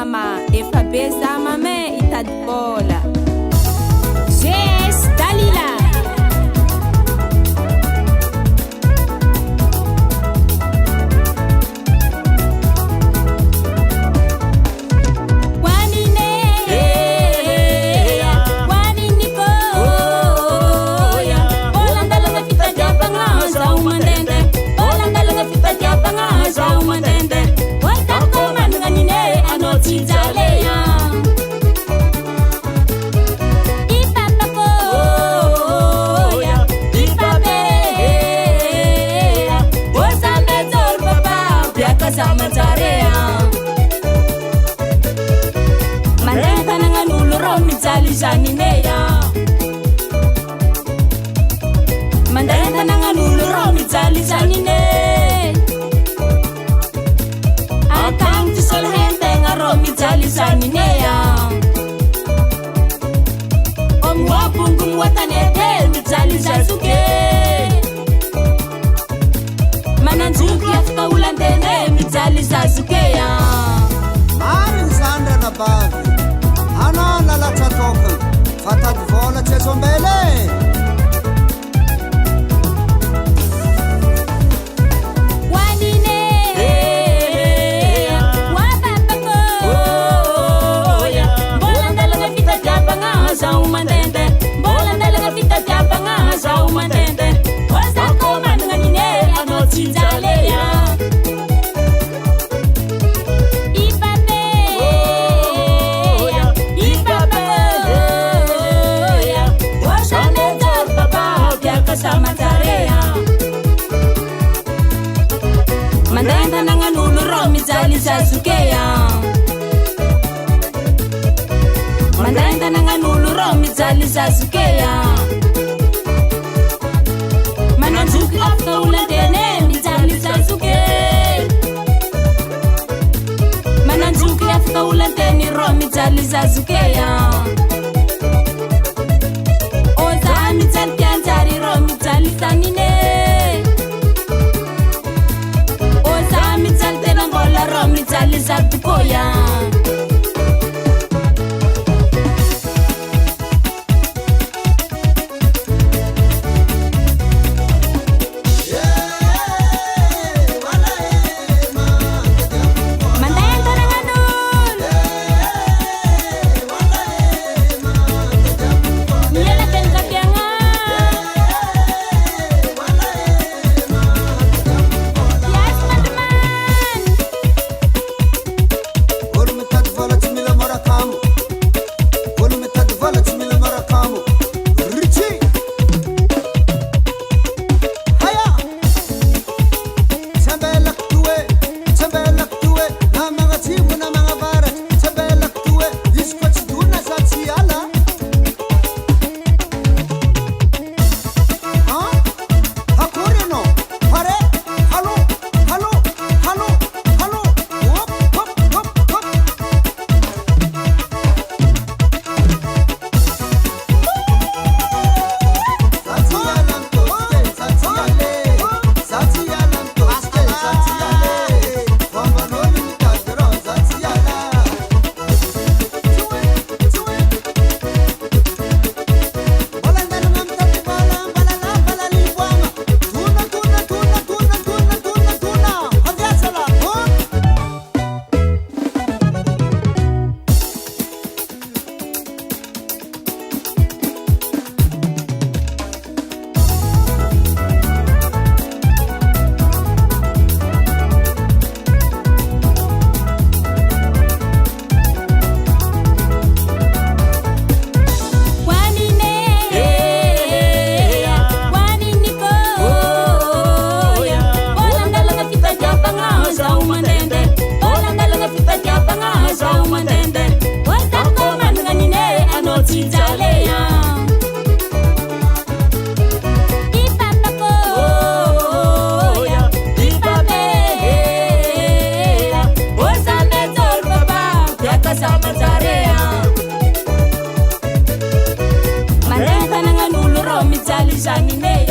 mama efa be za mame itady bola GS Dalila Mandalenta nangalulu romi zali zanine Akang tisol hente nga romi zali zanine Omwapungum watanete mi zali zazuke Mananzuki afka ulandene mi zali zazuke Marin sandra na bavi Ana lala chatoka Fatad vola chesombele Mandalenta nangalulu romi zali zazukeya Mandalenta nangalulu romi zali zazukeya Mananzuki afka ulandene mi zali zazuke Mananzuki afka ulandene romi zali zazukeya Oza mi zali pianzari romi zali zanine Romi zali zaptukoya Maneta nanganulu romi zali zanine